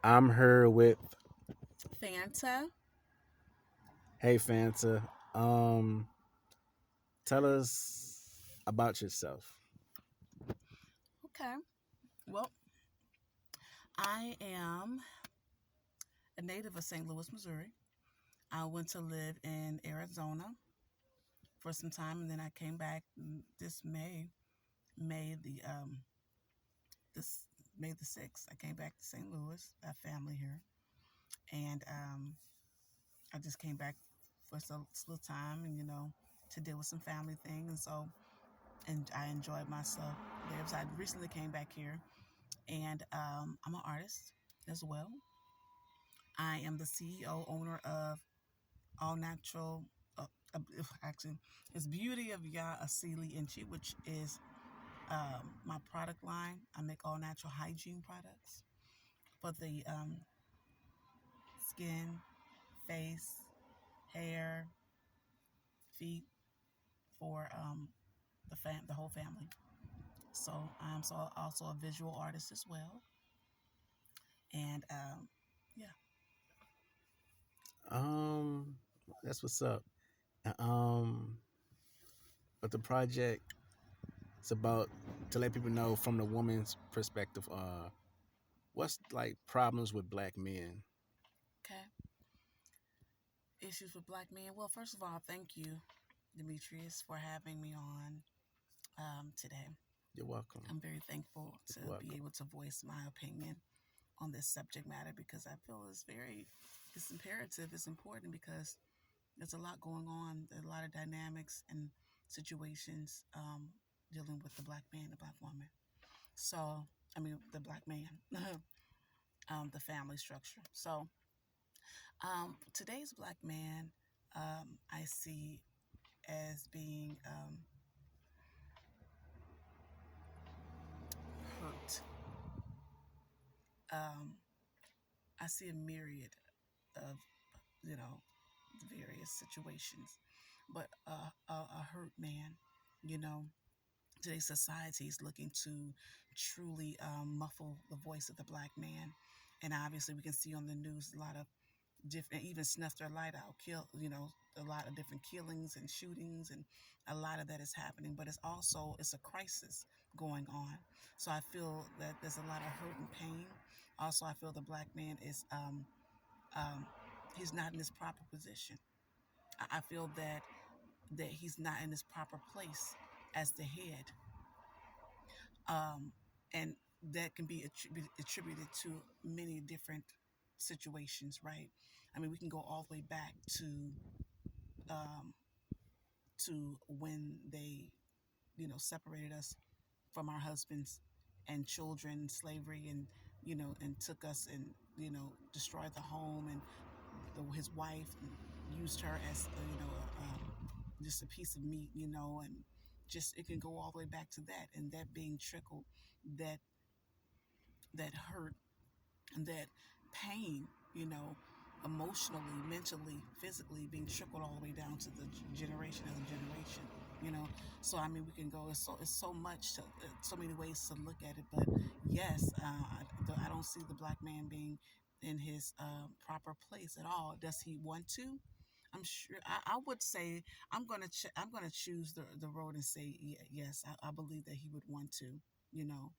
I'm here with Fanta. Hey Fanta. Um, Tell us about yourself. Okay. Well, I am a native of St. Louis, Missouri. I went to live in Arizona for some time, and then I came back this May the this May the 6th. I came back to St. Louis. I have family here, and I just came back for some little time, and to deal with some family things, and I enjoyed myself there. So I recently came back here, and I'm an artist as well. I am the CEO owner of All Natural. Uh, uh, Actually, it's Beauty of Ya Asili Inchi, which is my product line. I make all natural hygiene products for the skin, face, hair, feet, for the whole family. So I'm also a visual artist as well, and yeah. Um, that's what's up. Um, but the project it's about to let people know from the woman's perspective. What's like problems with black men? Okay. Issues with black men. Well, first of all, thank you, Demetrius, for having me on today. You're welcome. I'm very thankful to You're be welcome. able to voice my opinion on this subject matter because I feel it's imperative, it's important because there's a lot going on, there's a lot of dynamics and situations dealing with the black man, the black woman. So, I mean, the black man, the family structure. So, today's black man, I see as being hurt. Um, I see a myriad of, you know, various situations, but a hurt man, you know, today's society is looking to truly muffle the voice of the black man. And obviously, we can see on the news a lot of different, even snuff their light out, kill, a lot of different killings and shootings, and a lot of that is happening. But it's a crisis going on. So I feel that there's a lot of hurt and pain. Also, I feel the black man is um, he's not in his proper position. I feel that he's not in his proper place as the head, um, and that can be attributed to many different situations, right? I mean, we can go all the way back um, to when they, separated us from our husbands and children, slavery, and and took us and destroyed the home and his wife and used her as just a piece of meat, and just it can go all the way back to that and that being trickled, that that hurt and that pain, emotionally, mentally, physically being trickled all the way down to the generation of the generation. You know, so I mean, we can go. It's so much, so many ways to look at it. But yes, I don't see the black man being in his proper place at all. Does he want to? I'm sure. I would say I'm gonna choose the road and say yes. I believe that he would want to. You know,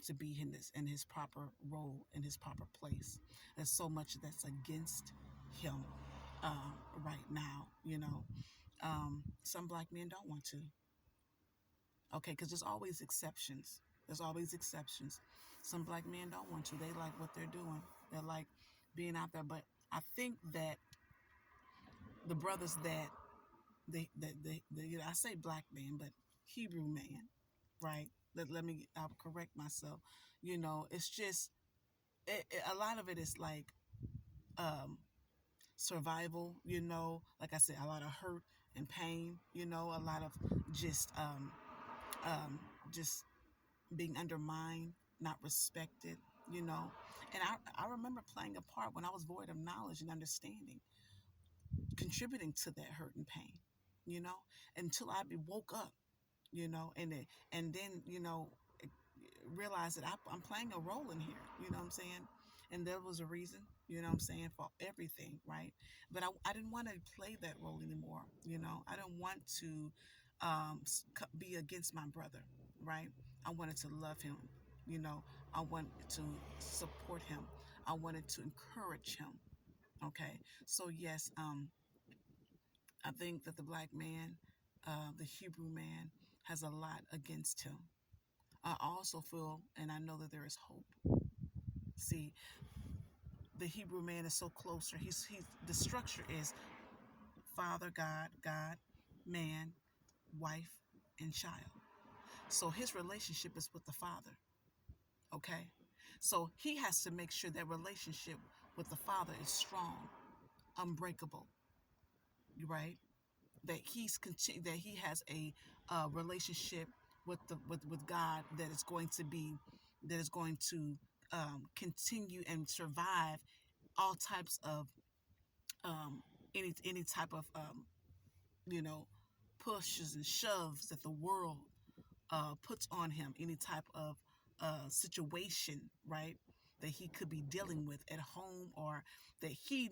to be in his proper role, in his proper place. There's so much that's against him right now. Some black men don't want to. Okay, because there's always exceptions. There's always exceptions. Some black men don't want to. They like what they're doing. They like being out there. But I think that the brothers I say black man, but Hebrew man, right? I'll correct myself. It's just a lot of it is like um, survival. Like I said, a lot of hurt and pain. A lot of just um, just being undermined, not respected. You know, and I remember playing a part when I was void of knowledge and understanding, contributing to that hurt and pain. You know, until I be woke up. And then realize that I'm playing a role in here. You know what I'm saying? And there was a reason, you know what I'm saying, for everything, right? But I didn't want to play that role anymore. I didn't want to be against my brother, right? I wanted to love him, you know, I wanted to support him, I wanted to encourage him. Okay, so yes, I think that the black man, the Hebrew man, has a lot against him. I also feel, and I know that there is hope. See, the Hebrew man is so closer. He's the structure is father, God, man, wife, and child. So his relationship is with the father. Okay, so he has to make sure that relationship with the father is strong, unbreakable. Right? That he has a relationship with God that is going to continue and survive all types of um, any type of you know pushes and shoves that the world puts on him, any type of situation, right, that he could be dealing with at home, or that he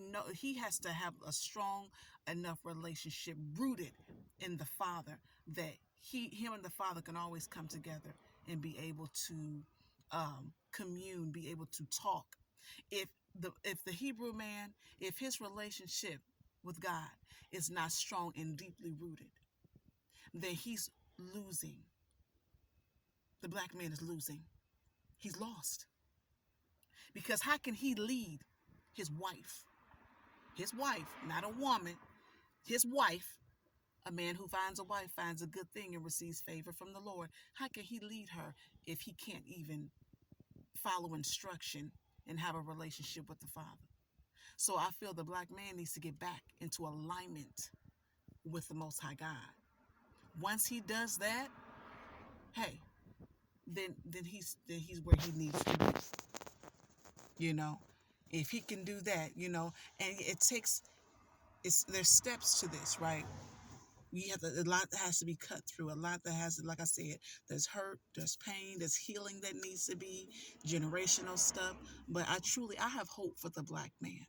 has to have a strong enough relationship rooted in the Father, that him and the Father can always come together and be able to commune, be able to talk. If the Hebrew man, if his relationship with God is not strong and deeply rooted, then he's losing. The black man is losing. He's lost. Because how can he lead his wife? His wife, not a woman, his wife, a man who finds a wife finds a good thing and receives favor from the Lord. How can he lead her if he can't even follow instruction and have a relationship with the Father? So I feel the black man needs to get back into alignment with the Most High God. Once he does that, hey, then he's where he needs to be. You know, if he can do that, and it takes there's steps to this, right? You have a lot that has to be cut through, a lot that has, like I said, there's hurt, there's pain, there's healing that needs to be, generational stuff. But I have hope for the black man,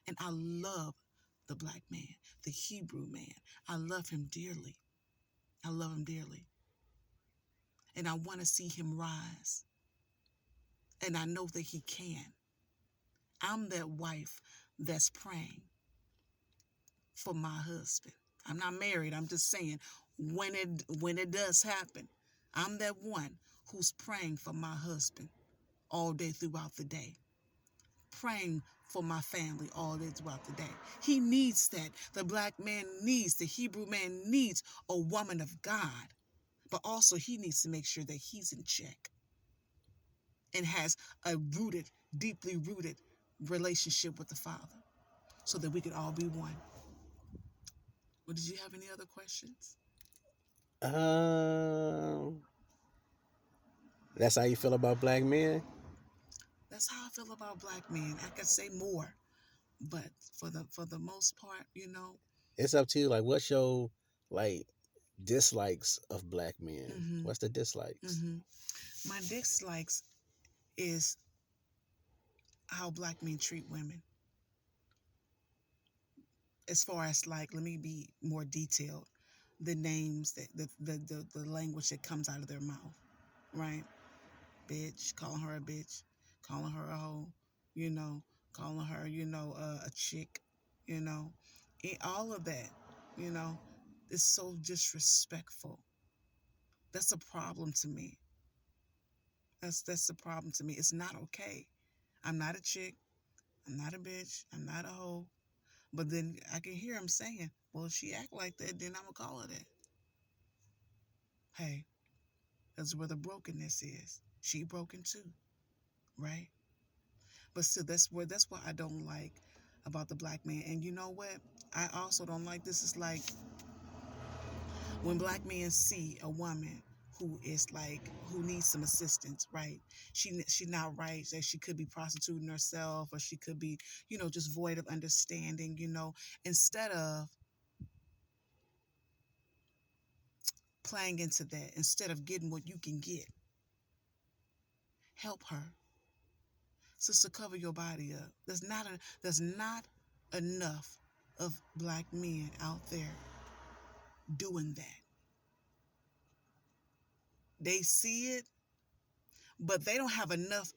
and I love the black man, the Hebrew man. I love him dearly. I love him dearly, and I want to see him rise, and I know that he can. I'm that wife that's praying for my husband. I'm not married. I'm just saying, when it does happen, I'm that one who's praying for my husband all day throughout the day, praying for my family all day throughout the day. He needs that. The black man needs, the Hebrew man needs a woman of God, but also he needs to make sure that he's in check and has a deeply rooted relationship with the Father, so that we could all be one. Well, did you have any other questions? Um, that's how you feel about black men. That's how I feel about black men. I could say more, but for the most part, It's up to you. Like, what's your like dislikes of black men? hmm What's the dislikes? hmm my dislikes is how black men treat women. As far as, like, let me be more detailed. The names that the language that comes out of their mouth, right? Bitch, calling her a bitch, calling her a hoe, you know, calling her, a chick, you know, all of that, you know, is so disrespectful. That's a problem to me. That's the problem to me. It's not okay. I'm not a chick. I'm not a bitch. I'm not a hoe. But then I can hear him saying, "Well, if she act like that, then I'm gonna call her that." Hey, that's where the brokenness is. She broken too, right? But still, that's what I don't like about the black man. And you know what? I also don't like this. Is like when black men see a woman who needs some assistance, right? She not right. That she could be prostituting herself, or she could be, just void of understanding. Instead of playing into that, instead of getting what you can get, help her. Sister, cover your body up. There's not enough of black men out there doing that. They see it, but they don't have enough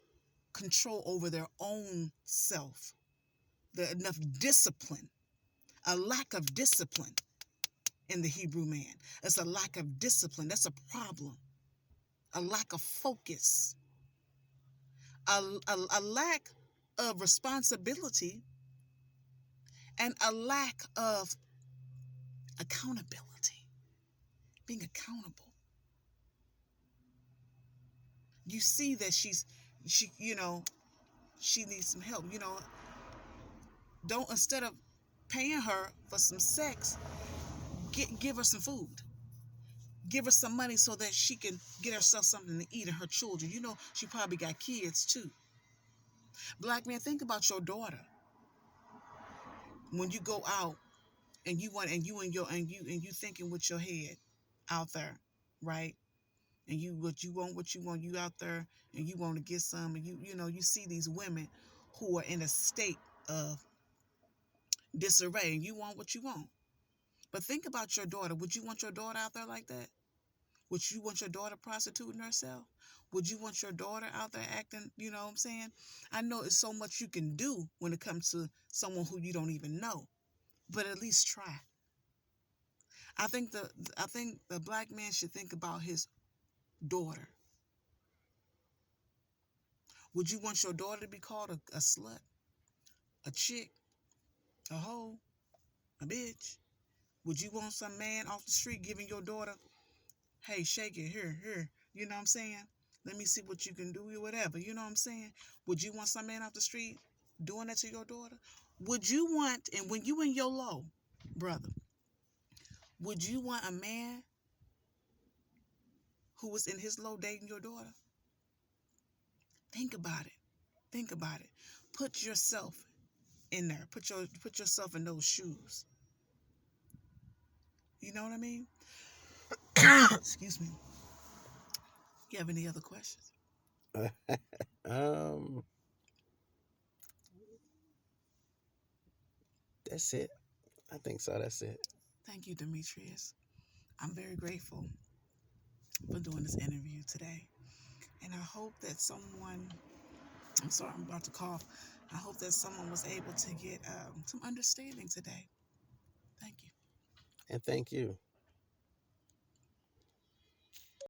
control over their own self. Enough discipline. A lack of discipline in the Hebrew man. It's a lack of discipline. That's a problem. A lack of focus. A lack of responsibility, and a lack of accountability. Being accountable. You see that she needs some help. Don't, instead of paying her for some sex, give her some food. Give her some money so that she can get herself something to eat, and her children. She probably got kids too. Black man, think about your daughter. When you go out and you thinking with your head out there, right? And what you want, you out there and you want to get some, and you see these women who are in a state of disarray, and you want what you want. But think about your daughter. Would you want your daughter out there like that? Would you want your daughter prostituting herself? Would you want your daughter out there acting, you know what I'm saying? I know it's so much you can do when it comes to someone who you don't even know, but at least try. I think the black man should think about his daughter. Would you want your daughter to be called a slut, a chick, a hoe, a bitch? Would you want some man off the street giving your daughter, hey, shake it, here, you know what I'm saying? Let me see what you can do, or whatever, you know what I'm saying? Would you want some man off the street doing that to your daughter? Would you want, and when you in your low, brother, would you want a man who was in his low dating your daughter? Think about it. Think about it. Put yourself in there. Put yourself in those shoes. You know what I mean? Excuse me. You have any other questions? um, that's it. I think so. That's it. Thank you, Demetrius. I'm very grateful for doing this interview today. And I hope that someone, I'm sorry, I'm about to cough. I hope that someone was able to get some understanding today. Thank you. And thank you.